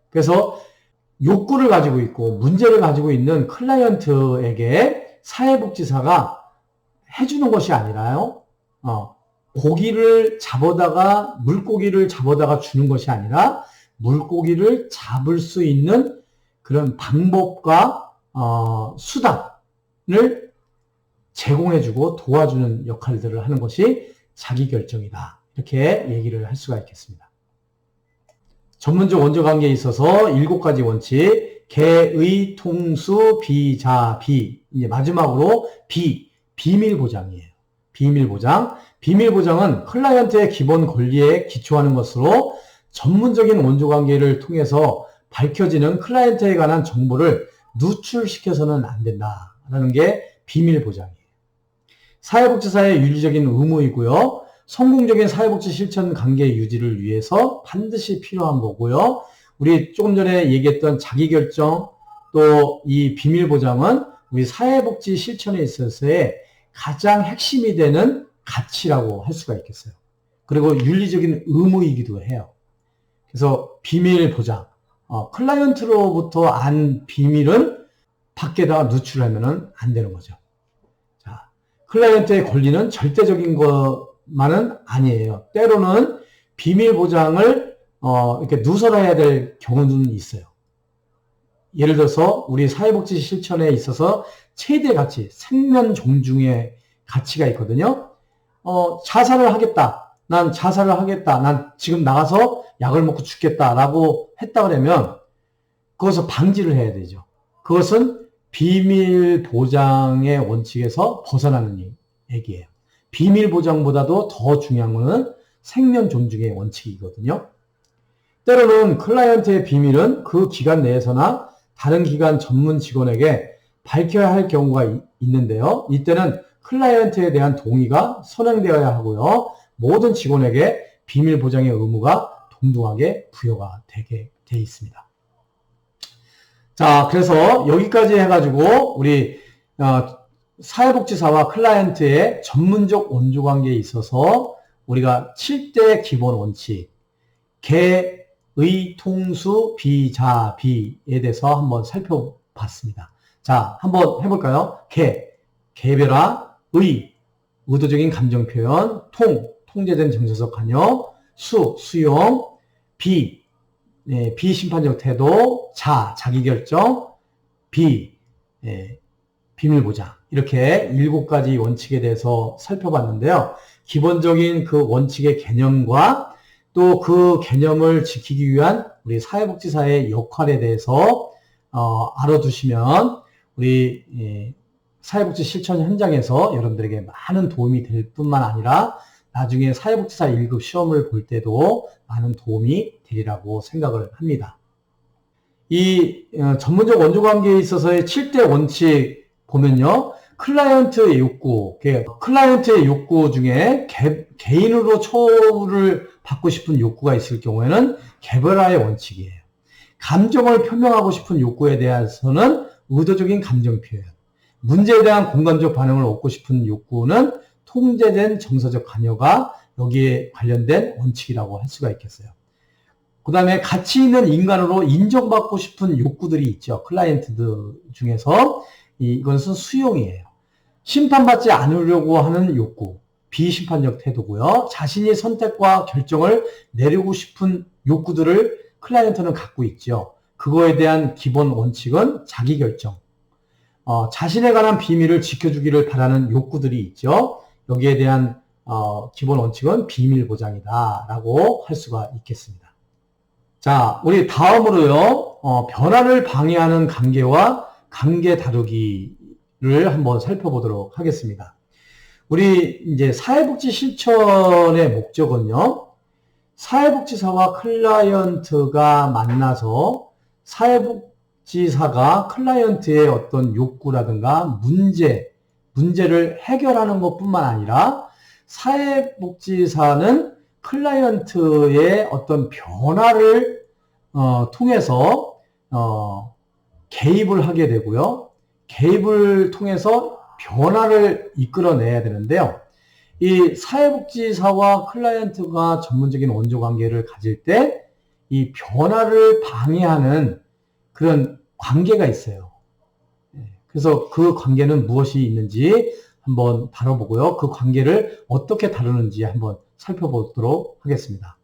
그래서 욕구를 가지고 있고 문제를 가지고 있는 클라이언트에게 사회복지사가 해주는 것이 아니라요. 고기를 잡아다가 물고기를 잡아다가 주는 것이 아니라 물고기를 잡을 수 있는 그런 방법과 수단을 제공해주고 도와주는 역할들을 하는 것이 자기결정이다. 이렇게 얘기를 할 수가 있겠습니다. 전문적 원조관계에 있어서 7가지 원칙, 개의, 통수, 비자, 비. 이제 마지막으로 비밀보장이에요. 비밀보장. 비밀보장은 클라이언트의 기본 권리에 기초하는 것으로 전문적인 원조관계를 통해서 밝혀지는 클라이언트에 관한 정보를 누출시켜서는 안 된다라는 게 비밀보장이에요. 사회복지사의 윤리적인 의무이고요. 성공적인 사회복지 실천 관계 유지를 위해서 반드시 필요한 거고요. 우리 조금 전에 얘기했던 자기결정 또 이 비밀보장은 우리 사회복지 실천에 있어서의 가장 핵심이 되는 가치라고 할 수가 있겠어요. 그리고 윤리적인 의무이기도 해요. 그래서 비밀보장, 클라이언트로부터 안 비밀은 밖에다가 누출하면 안 되는 거죠. 자, 클라이언트의 권리는 절대적인 것만은 아니에요. 때로는 비밀보장을 이렇게 누설해야 될 경우는 있어요. 예를 들어서 우리 사회복지 실천에 있어서 최대 가치, 생명 존중의 가치가 있거든요. 자살을 하겠다. 난 자살을 하겠다. 난 지금 나가서 약을 먹고 죽겠다라고 했다 그러면 그것을 방지를 해야 되죠. 그것은 비밀 보장의 원칙에서 벗어나는 얘기예요. 비밀 보장보다도 더 중요한 것은 생명 존중의 원칙이거든요. 때로는 클라이언트의 비밀은 그 기간 내에서나 다른 기관 전문 직원에게 밝혀야 할 경우가 있는데요. 이때는 클라이언트에 대한 동의가 선행되어야 하고요. 모든 직원에게 비밀 보장의 의무가 동등하게 부여가 되게 돼 있습니다. 자, 그래서 여기까지 해가지고 우리 사회복지사와 클라이언트의 전문적 원조관계에 있어서 우리가 7대 기본 원칙, 개, 의, 통수, 비, 자, 비에 대해서 한번 살펴봤습니다. 자, 한번 해볼까요? 개별화, 의도적인 감정 표현, 통제된 정서적 관여, 수용, 비심판적 태도, 자기결정, 비밀보장. 이렇게 7가지 원칙에 대해서 살펴봤는데요. 기본적인 그 원칙의 개념과 또 그 개념을 지키기 위한 우리 사회복지사의 역할에 대해서 알아두시면 우리 사회복지 실천 현장에서 여러분들에게 많은 도움이 될 뿐만 아니라 나중에 사회복지사 1급 시험을 볼 때도 많은 도움이 되리라고 생각을 합니다. 이 전문적 원조관계에 있어서의 7대 원칙 보면요. 클라이언트의 욕구 중에 개인으로 처우를 받고 싶은 욕구가 있을 경우에는 개별화의 원칙이에요. 감정을 표명하고 싶은 욕구에 대해서는 의도적인 감정 표현. 문제에 대한 공감적 반응을 얻고 싶은 욕구는 통제된 정서적 관여가 여기에 관련된 원칙이라고 할 수가 있겠어요. 그 다음에 가치 있는 인간으로 인정받고 싶은 욕구들이 있죠. 클라이언트들 중에서 이것은 수용이에요. 심판받지 않으려고 하는 욕구, 비심판적 태도고요. 자신이 선택과 결정을 내리고 싶은 욕구들을 클라이언트는 갖고 있죠. 그거에 대한 기본 원칙은 자기결정. 자신에 관한 비밀을 지켜주기를 바라는 욕구들이 있죠. 여기에 대한 기본 원칙은 비밀보장이다 라고 할 수가 있겠습니다. 자, 우리 다음으로요. 변화를 방해하는 관계와 관계 다루기를 한번 살펴보도록 하겠습니다. 우리 이제 사회복지 실천의 목적은요. 사회복지사와 클라이언트가 만나서 사회복지사가 클라이언트의 어떤 욕구라든가 문제를 해결하는 것뿐만 아니라 사회복지사는 클라이언트의 어떤 변화를 통해서 개입을 하게 되고요. 개입을 통해서 변화를 이끌어내야 되는데요. 이 사회복지사와 클라이언트가 전문적인 원조관계를 가질 때 이 변화를 방해하는 그런 관계가 있어요. 그래서 그 관계는 무엇이 있는지 한번 다뤄보고요. 그 관계를 어떻게 다루는지 한번 살펴보도록 하겠습니다.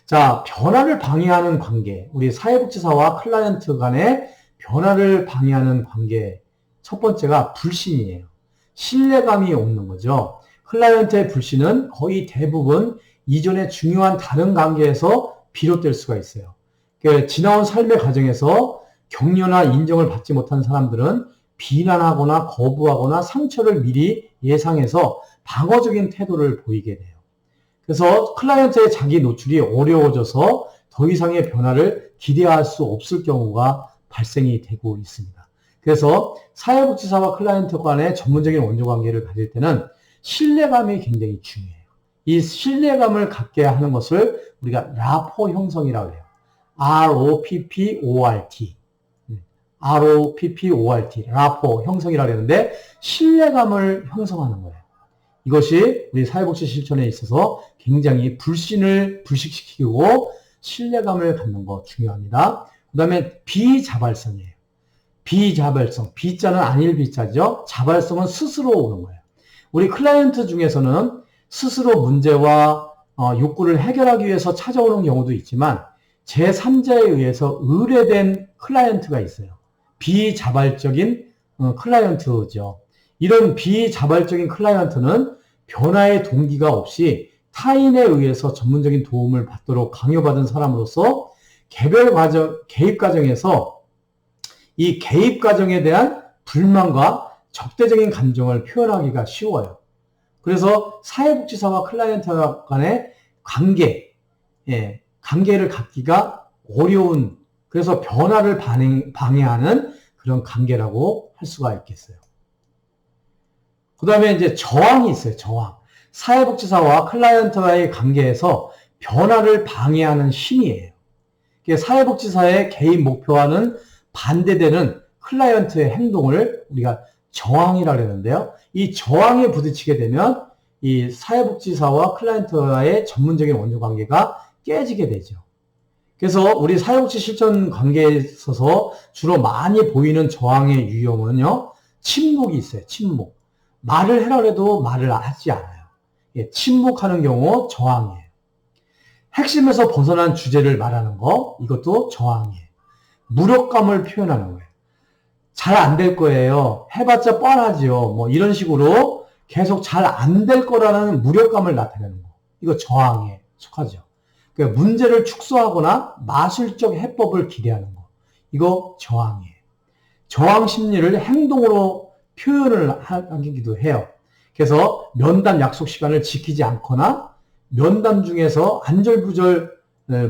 자, 변화를 방해하는 관계. 우리 사회복지사와 클라이언트 간의 변화를 방해하는 관계. 첫 번째가 불신이에요. 신뢰감이 없는 거죠. 클라이언트의 불신은 거의 대부분 이전의 중요한 다른 관계에서 비롯될 수가 있어요. 지나온 삶의 과정에서 격려나 인정을 받지 못한 사람들은 비난하거나 거부하거나 상처를 미리 예상해서 방어적인 태도를 보이게 돼요. 그래서 클라이언트의 자기 노출이 어려워져서 더 이상의 변화를 기대할 수 없을 경우가 발생이 되고 있습니다. 그래서 사회복지사와 클라이언트 간의 전문적인 원조관계를 가질 때는 신뢰감이 굉장히 중요해요. 이 신뢰감을 갖게 하는 것을 우리가 라포 형성이라고 해요. ROPPORT. ROPPORT. 라포 형성이라고 하는데 신뢰감을 형성하는 거예요. 이것이 우리 사회복지 실천에 있어서 굉장히 불신을 불식시키고 신뢰감을 갖는 거 중요합니다. 그 다음에 비자발성이에요. 비자발성. 비자는 아닐 비자죠. 자발성은 스스로 오는 거예요. 우리 클라이언트 중에서는 스스로 문제와 욕구를 해결하기 위해서 찾아오는 경우도 있지만 제3자에 의해서 의뢰된 클라이언트가 있어요. 비자발적인 클라이언트죠. 이런 비자발적인 클라이언트는 변화의 동기가 없이 타인에 의해서 전문적인 도움을 받도록 강요받은 사람으로서 개입 과정에서 이 개입 과정에 대한 불만과 적대적인 감정을 표현하기가 쉬워요. 그래서 사회복지사와 클라이언트 간의 관계를 갖기가 어려운, 그래서 변화를 방해하는 그런 관계라고 할 수가 있겠어요. 그 다음에 이제 저항이 있어요. 저항. 사회복지사와 클라이언트와의 관계에서 변화를 방해하는 힘이에요. 사회복지사의 개인 목표와는 반대되는 클라이언트의 행동을 우리가 저항이라고 하는데요. 이 저항에 부딪히게 되면 이 사회복지사와 클라이언트와의 전문적인 원조 관계가 깨지게 되죠. 그래서 우리 사회복지 실천 관계에 있어서 주로 많이 보이는 저항의 유형은요, 침묵이 있어요. 침묵. 말을 해라 해도 말을 하지 않아요. 침묵하는 경우 저항이에요. 핵심에서 벗어난 주제를 말하는 거, 이것도 저항이에요. 무력감을 표현하는 거예요. 잘 안 될 거예요. 해봤자 뻔하지요. 뭐 이런 식으로 계속 잘 안 될 거라는 무력감을 나타내는 거. 이거 저항에 속하죠. 그러니까 문제를 축소하거나 마술적 해법을 기대하는 거. 이거 저항이에요. 저항 심리를 행동으로 표현을 하기도 해요. 그래서 면담 약속 시간을 지키지 않거나 면담 중에서 안절부절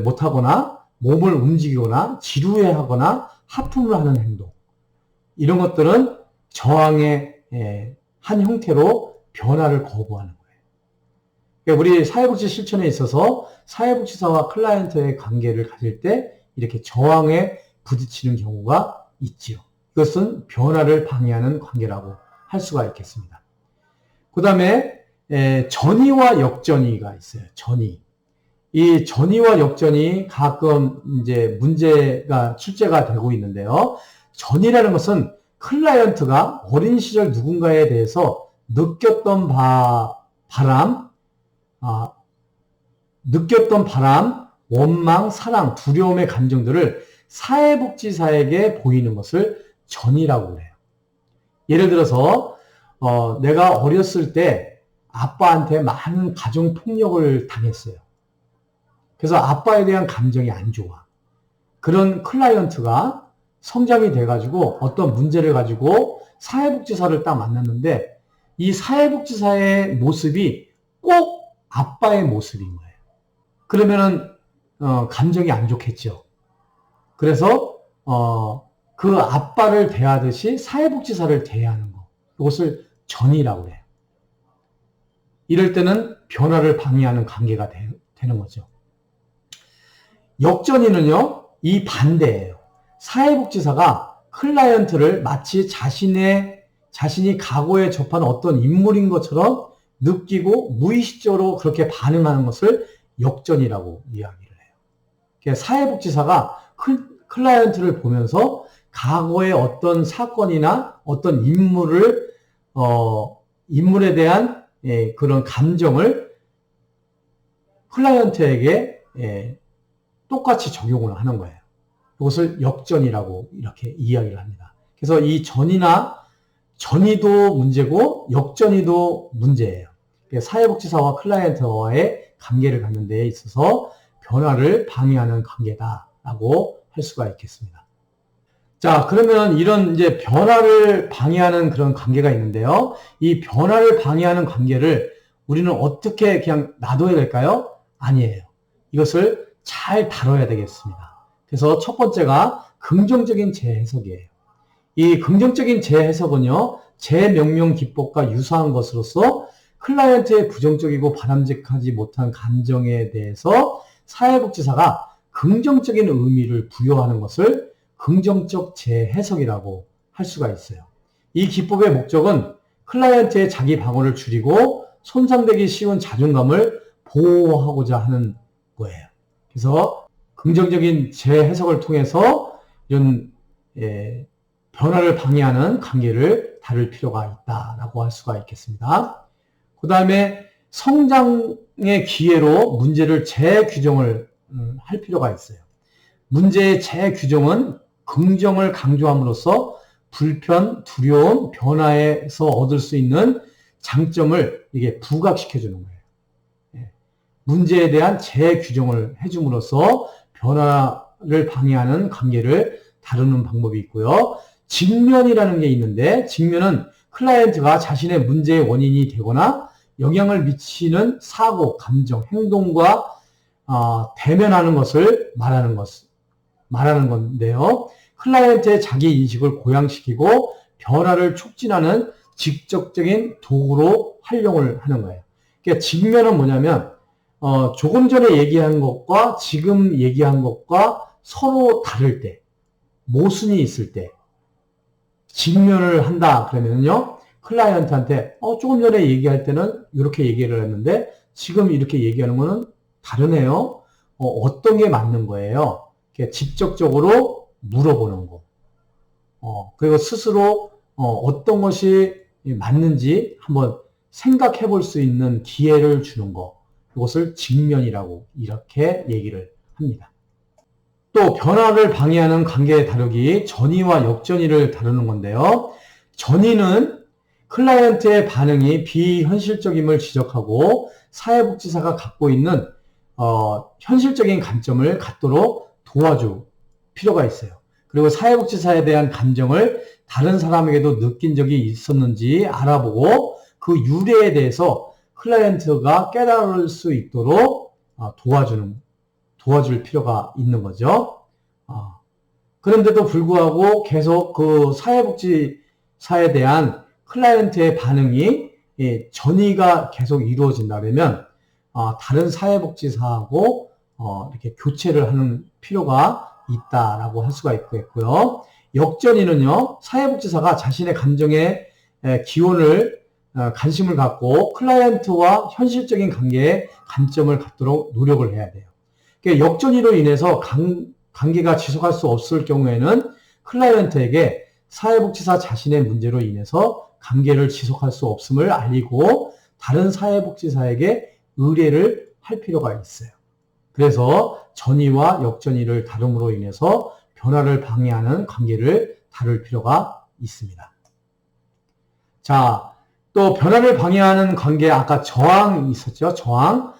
못하거나 몸을 움직이거나 지루해하거나 하품을 하는 행동. 이런 것들은 저항의 한 형태로 변화를 거부하는 거예요. 그러니까 우리 사회복지 실천에 있어서 사회복지사와 클라이언트의 관계를 가질 때 이렇게 저항에 부딪히는 경우가 있지요. 이것은 변화를 방해하는 관계라고 할 수가 있겠습니다. 그 다음에 전이와 역전이가 있어요. 전이. 이 전이와 역전이 가끔 이제 문제가 출제가 되고 있는데요. 전이라는 것은 클라이언트가 어린 시절 누군가에 대해서 느꼈던 바람, 원망, 사랑, 두려움의 감정들을 사회복지사에게 보이는 것을 전이라고 해요. 예를 들어서 내가 어렸을 때 아빠한테 많은 가정폭력을 당했어요. 그래서 아빠에 대한 감정이 안 좋아. 그런 클라이언트가 성장이 돼가지고 어떤 문제를 가지고 사회복지사를 딱 만났는데 이 사회복지사의 모습이 꼭 아빠의 모습인 거예요. 그러면은 감정이 안 좋겠죠. 그래서 그 아빠를 대하듯이 사회복지사를 대하는 거. 이것을 전이라고 해요. 이럴 때는 변화를 방해하는 관계가 되는 거죠. 역전이는요, 이 반대예요. 사회복지사가 클라이언트를 마치 자신이 과거에 접한 어떤 인물인 것처럼 느끼고 무의식적으로 그렇게 반응하는 것을 역전이라고 이야기를 해요. 그러니까 사회복지사가 클라이언트를 보면서 과거의 어떤 사건이나 어떤 인물을 인물에 대한 그런 감정을 클라이언트에게 똑같이 적용을 하는 거예요. 이것을 역전이라고 이렇게 이야기를 합니다. 그래서 이 전이도 문제고 역전이도 문제예요. 사회복지사와 클라이언트와의 관계를 갖는 데 있어서 변화를 방해하는 관계다라고 할 수가 있겠습니다. 자, 그러면 이런 이제 변화를 방해하는 그런 관계가 있는데요. 이 변화를 방해하는 관계를 우리는 어떻게 그냥 놔둬야 될까요? 아니에요. 이것을 잘 다뤄야 되겠습니다. 그래서 첫 번째가 긍정적인 재해석이에요. 이 긍정적인 재해석은요, 재명령 기법과 유사한 것으로서 클라이언트의 부정적이고 바람직하지 못한 감정에 대해서 사회복지사가 긍정적인 의미를 부여하는 것을 긍정적 재해석이라고 할 수가 있어요. 이 기법의 목적은 클라이언트의 자기 방어를 줄이고 손상되기 쉬운 자존감을 보호하고자 하는 거예요. 그래서 긍정적인 재해석을 통해서 이런 변화를 방해하는 관계를 다룰 필요가 있다라고 할 수가 있겠습니다. 그 다음에 성장의 기회로 문제를 재규정을 할 필요가 있어요. 문제의 재규정은 긍정을 강조함으로써 불편, 두려움, 변화에서 얻을 수 있는 장점을 이게 부각시켜주는 거예요. 문제에 대한 재규정을 해줌으로써 변화를 방해하는 관계를 다루는 방법이 있고요. 직면이라는 게 있는데, 직면은 클라이언트가 자신의 문제의 원인이 되거나 영향을 미치는 사고, 감정, 행동과 대면하는 것을 말하는 건데요. 클라이언트의 자기 인식을 고양시키고 변화를 촉진하는 직접적인 도구로 활용을 하는 거예요. 그러니까 직면은 뭐냐면 조금 전에 얘기한 것과 지금 얘기한 것과 서로 다를 때, 모순이 있을 때 직면을 한다 그러면요, 클라이언트한테 조금 전에 얘기할 때는 이렇게 얘기를 했는데 지금 이렇게 얘기하는 거는 다르네요. 어떤 게 맞는 거예요? 직접적으로 물어보는 거. 그리고 스스로 어떤 것이 맞는지 한번 생각해 볼 수 있는 기회를 주는 거. 이것을 직면이라고 이렇게 얘기를 합니다. 또 변화를 방해하는 관계 다루기, 전이와 역전이를 다루는 건데요. 전이는 클라이언트의 반응이 비현실적임을 지적하고 사회복지사가 갖고 있는 현실적인 관점을 갖도록 도와줄 필요가 있어요. 그리고 사회복지사에 대한 감정을 다른 사람에게도 느낀 적이 있었는지 알아보고 그 유래에 대해서 클라이언트가 깨달을 수 있도록 도와줄 필요가 있는 거죠. 그런데도 불구하고 계속 그 사회복지사에 대한 클라이언트의 반응이 전이가 계속 이루어진다면 다른 사회복지사하고 이렇게 교체를 하는 필요가 있다라고 할 수가 있겠고요. 역전이는요, 사회복지사가 자신의 감정에 관심을 갖고 클라이언트와 현실적인 관계에 관점을 갖도록 노력을 해야 돼요. 그러니까 역전이로 인해서 관계가 지속할 수 없을 경우에는 클라이언트에게 사회복지사 자신의 문제로 인해서 관계를 지속할 수 없음을 알리고 다른 사회복지사에게 의뢰를 할 필요가 있어요. 그래서 전이와 역전이를 다룸으로 인해서 변화를 방해하는 관계를 다룰 필요가 있습니다. 자, 또 변화를 방해하는 관계, 아까 저항이 있었죠? 저항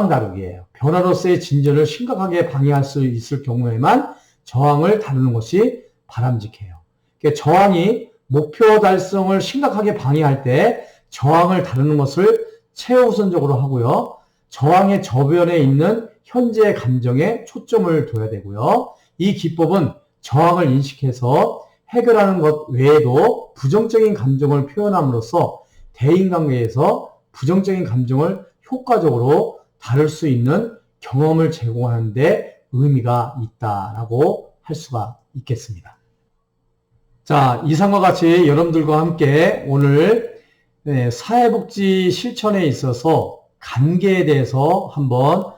다루기예요. 변화로서의 진전을 심각하게 방해할 수 있을 경우에만 저항을 다루는 것이 바람직해요. 그러니까 저항이 목표 달성을 심각하게 방해할 때 저항을 다루는 것을 최우선적으로 하고요. 저항의 저변에 있는 현재의 감정에 초점을 둬야 되고요. 이 기법은 저항을 인식해서 해결하는 것 외에도 부정적인 감정을 표현함으로써 대인관계에서 부정적인 감정을 효과적으로 다룰 수 있는 경험을 제공하는 데 의미가 있다라고 할 수가 있겠습니다. 자, 이상과 같이 여러분들과 함께 오늘 사회복지 실천에 있어서 관계에 대해서 한번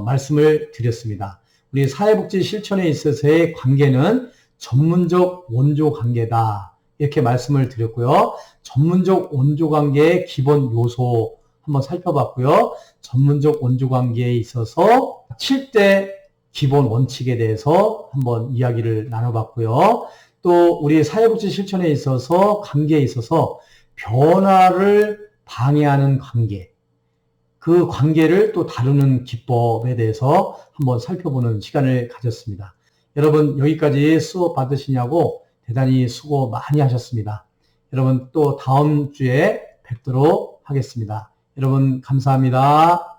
말씀을 드렸습니다. 우리 사회복지 실천에 있어서의 관계는 전문적 원조 관계다. 이렇게 말씀을 드렸고요. 전문적 원조관계의 기본 요소 한번 살펴봤고요. 전문적 원조관계에 있어서 7대 기본 원칙에 대해서 한번 이야기를 나눠봤고요. 또 우리 사회복지 실천에 있어서 관계에 있어서 변화를 방해하는 관계, 그 관계를 또 다루는 기법에 대해서 한번 살펴보는 시간을 가졌습니다. 여러분 여기까지 수업 받으시냐고 대단히 수고 많이 하셨습니다. 여러분 또 다음 주에 뵙도록 하겠습니다. 여러분 감사합니다.